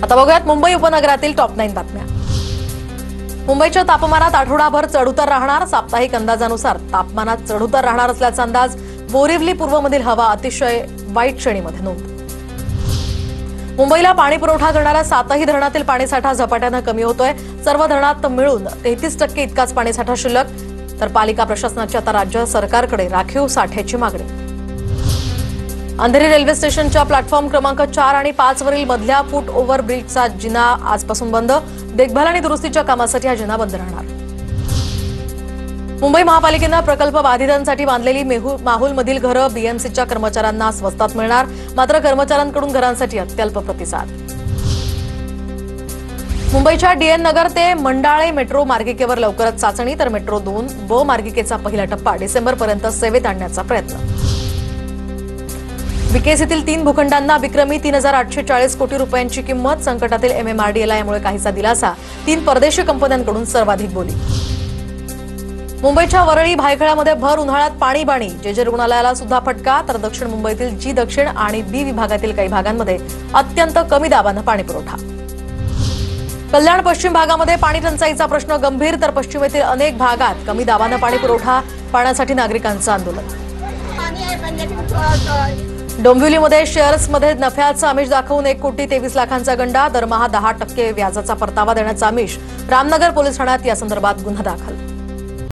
आता बघूयात मुंबई उपनगरातील टॉप 9 बातम्या। मुंबईच्या तापमानात आठवडाभर चढउतार राहणार। साप्ताहिक अंदाजानुसार तापमानात चढउतार राहणार असल्याचा अंदाज। बोरिवली पूर्वमधील हवा अतिशय वाईट श्रेणीमध्ये नोंद। मुंबईला पाणी पुरवठा करणाऱ्या 7ही धरणातील पाणीसाठा झपाट्याने कमी होतोय। सर्व धरणात मिळून 33% इतकाच पाणीसाठा शिल्लक। तर पालिका प्रशासनाची आता राज्य सरकारकडे राखीव साठ्याची मागणी। अंधेरी रेल्वे स्टेशनच्या प्लॅटफॉर्म क्रमांक 4 आणि 5 वरील मधल्या फूट ओव्हर ब्रिजचा जिना आजपासून बंद। देखभाल आणि दुरुस्तीच्या कामासाठी हा जिना बंद राहणार। मुंबई महापालिकेने प्रकल्प बाधितांसाठी बांधलेली माहुलमधील घरं बीएमसीच्या कर्मचाऱ्यांना स्वस्तात मिळणार। मात्र कर्मचाऱ्यांकडून घरांसाठी अत्यल्प प्रतिसाद। मुंबईच्या डीएन नगर ते मंडाळे मेट्रो मार्गिकेवर लवकरच चाचणी। तर मेट्रो 2 ब मार्गिकेचा पहिला टप्पा डिसेंबरपर्यंत सेवेत आणण्याचा प्रयत्न। विकेसीतील 3 भूखंडांना विक्रमी 3840 कोटी रुपयांची किंमत। संकटातील एमएमआरडीएला यामुळे काहीसा दिलासा। 3 परदेशी कंपन्यांकडून सर्वाधिक बोली। मुंबईच्या वरळी भायखळ्यामध्ये भर उन्हाळ्यात पाणीबाणी। जेजे रुग्णालयाला सुद्धा फटका। तर दक्षिण मुंबईतील जी दक्षिण आणि बी विभागातील काही भागांमध्ये अत्यंत कमी दाबाने पाणी पुरवठा। कल्याण पश्चिम भागामध्ये पाणी टंचाईचा प्रश्न गंभीर। तर पश्चिमेतील अनेक भागात कमी दाबाने पाणी पुरवठा। पाण्यासाठी नागरिकांचं आंदोलन। डोंबिवलीमध्ये शेअर्समध्ये नफ्याचं आमिष दाखवून 1 कोटी 23 लाखांचा गंडा। दरमहा 10% व्याजाचा परतावा देण्याचा आमिष। रामनगर पोलीस ठाण्यात यासंदर्भात गुन्हा दाखल।